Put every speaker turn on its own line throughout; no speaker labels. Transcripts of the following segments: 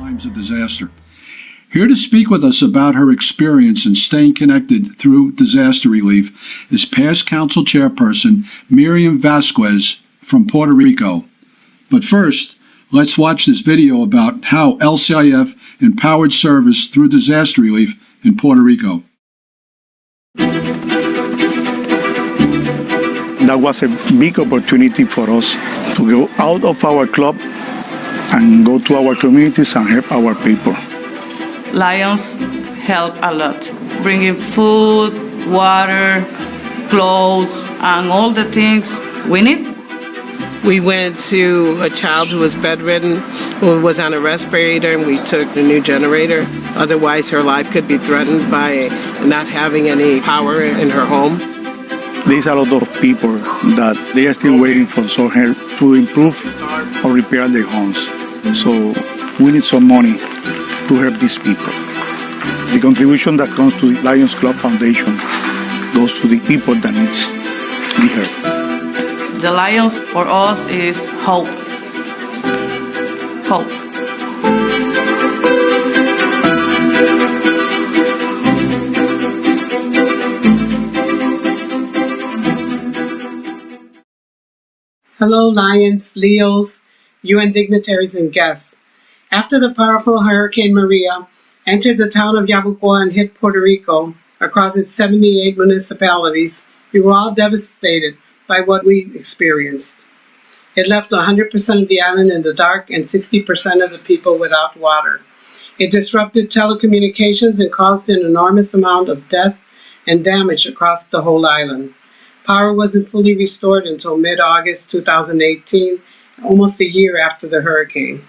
times of disaster. Here to speak with us about her experience in staying connected through disaster relief is past Council Chairperson Miriam Vázquez from Puerto Rico. But first, let's watch this video about how LCIF empowered service through disaster relief in Puerto Rico.
That was a big opportunity for us to go out of our club and go to our communities and help our people.
Lions help a lot, bringing food, water, clothes, and all the things we need.
We went to a child who was bedridden, who was on a respirator, and we took the new generator. Otherwise, her life could be threatened by not having any power in her home.
There's a lot of people that they are still waiting for some help to improve or repair their homes. So we need some money to help these people. The contribution that comes to the Lions Club Foundation goes to the people that needs the help.
The Lions for us is hope. Hope.
Hello, Lions, Leos, UN dignitaries, and guests. After the powerful Hurricane Maria entered the town of Yabucoa and hit Puerto Rico across its 78 municipalities, we were all devastated by what we experienced. It left 100% of the island in the dark and 60% of the people without water. It disrupted telecommunications and caused an enormous amount of death and damage across the whole island. Power wasn't fully restored until mid-August 2018, almost a year after the hurricane.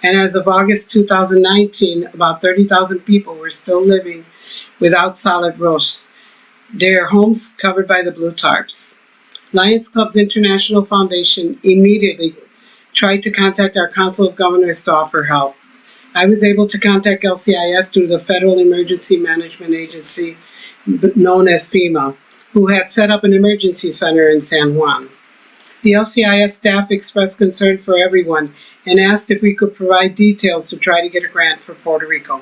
And as of August 2019, about 30,000 people were still living without solid roofs, their homes covered by the blue tarps. Lions Club's International Foundation immediately tried to contact our Council of Governors to offer help. I was able to contact LCIF through the Federal Emergency Management Agency, known as FEMA, who had set up an emergency center in San Juan. The LCIF staff expressed concern for everyone and asked if we could provide details to try to get a grant for Puerto Rico.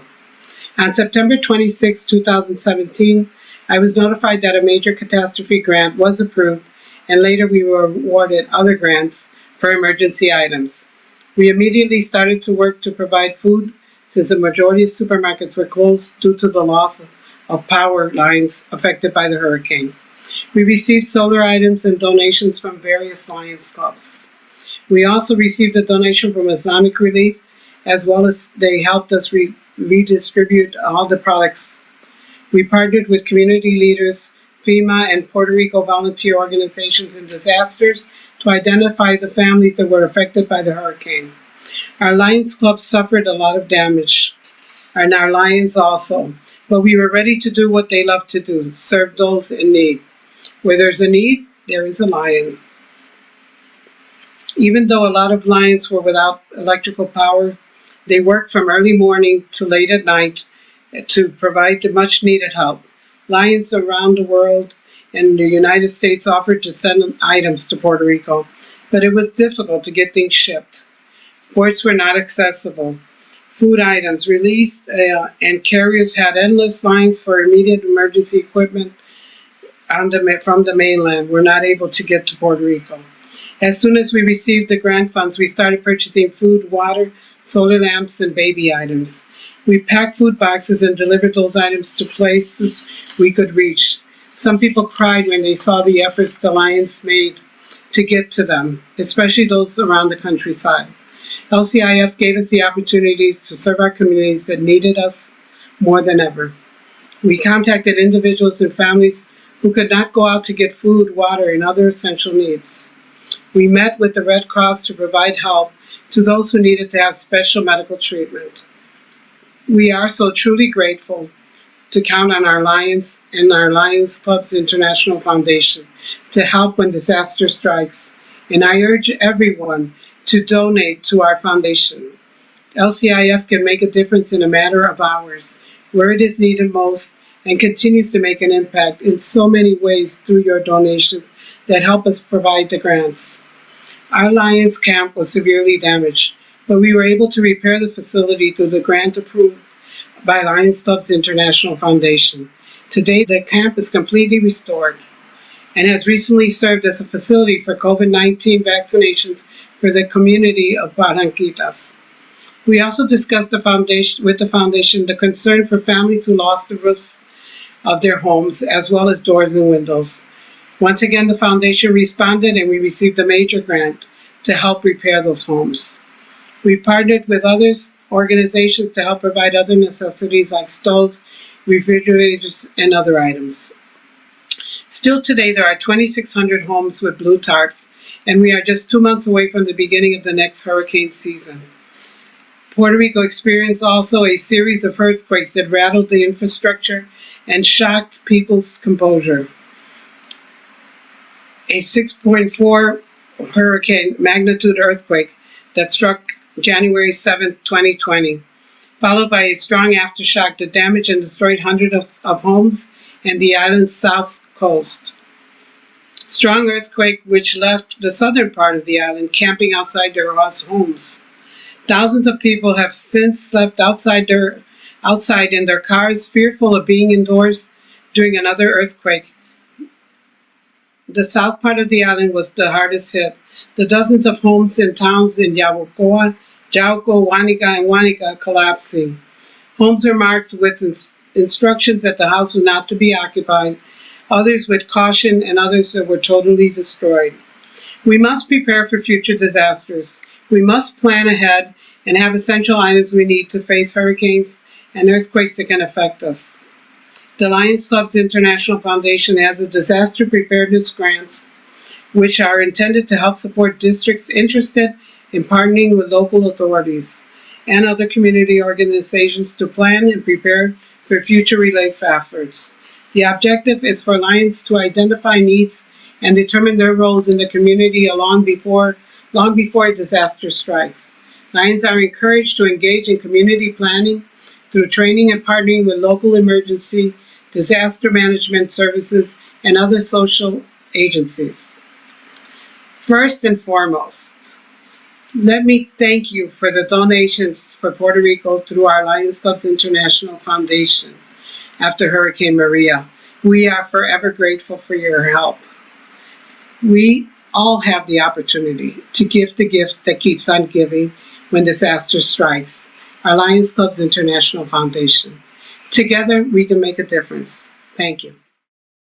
On September 26, 2017, I was notified that a major catastrophe grant was approved, and later we were awarded other grants for emergency items. We immediately started to work to provide food since the majority of supermarkets were closed due to the loss of power lines affected by the hurricane. We received solar items and donations from various Lions clubs. We also received a donation from Islamic Relief, as well as they helped us redistribute all the products. We partnered with community leaders, FEMA, and Puerto Rico volunteer organizations in disasters to identify the families that were affected by the hurricane. Our Lions Club suffered a lot of damage, and our Lions also. But we were ready to do what they love to do, serve those in need. Where there's a need, there is a lion. Even though a lot of Lions were without electrical power, they worked from early morning to late at night to provide the much needed help. Lions around the world and the United States offered to send items to Puerto Rico, but it was difficult to get things shipped. Ports were not accessible. Food items released and carriers had endless lines for immediate emergency equipment from the mainland were not able to get to Puerto Rico. As soon as we received the grant funds, we started purchasing food, water, solar lamps, and baby items. We packed food boxes and delivered those items to places we could reach. Some people cried when they saw the efforts the Lions made to get to them, especially those around the countryside. LCIF gave us the opportunity to serve our communities that needed us more than ever. We contacted individuals and families who could not go out to get food, water, and other essential needs. We met with the Red Cross to provide help to those who needed to have special medical treatment. We are so truly grateful to count on our Lions and our Lions Club's International Foundation to help when disaster strikes, and I urge everyone to donate to our foundation. LCIF can make a difference in a matter of hours, where it is needed most, and continues to make an impact in so many ways through your donations that help us provide the grants. Our Lions camp was severely damaged, but we were able to repair the facility through the grant approved by Lions Clubs International Foundation. Today, the camp is completely restored and has recently served as a facility for COVID-19 vaccinations for the community of Barranquitas. We also discussed with the foundation the concern for families who lost the roofs of their homes, as well as doors and windows. Once again, the foundation responded and we received a major grant to help repair those homes. We partnered with other organizations to help provide other necessities like stoves, refrigerators, and other items. Still today, there are 2,600 homes with blue tarps, and we are just 2 months away from the beginning of the next hurricane season. Puerto Rico experienced also a series of earthquakes that rattled the infrastructure and shocked people's composure. A 6.4 hurricane magnitude earthquake that struck January 7, 2020, followed by a strong aftershock that damaged and destroyed hundreds of homes and the island's south coast. Strong earthquake which left the southern part of the island camping outside their homes. Thousands of people have since slept outside in their cars, fearful of being indoors during another earthquake. The south part of the island was the hardest hit. The dozens of homes and towns in Yabucoa, Jauco, Huanica, and Huanica collapsing. Homes are marked with instructions that the house was not to be occupied, others with caution, and others that were totally destroyed. We must prepare for future disasters. We must plan ahead and have essential items we need to face hurricanes and earthquakes that can affect us. The Lions Clubs International Foundation has a disaster preparedness grants, which are intended to help support districts interested in partnering with local authorities and other community organizations to plan and prepare for future relief efforts. The objective is for Lions to identify needs and determine their roles in the community long before a disaster strikes. Lions are encouraged to engage in community planning through training and partnering with local emergency, disaster management services, and other social agencies. First and foremost, let me thank you for the donations for Puerto Rico through our Lions Clubs International Foundation after Hurricane Maria. We are forever grateful for your help. We all have the opportunity to give the gift that keeps on giving when disaster strikes, our Lions Clubs International Foundation. Together, we can make a difference. Thank you.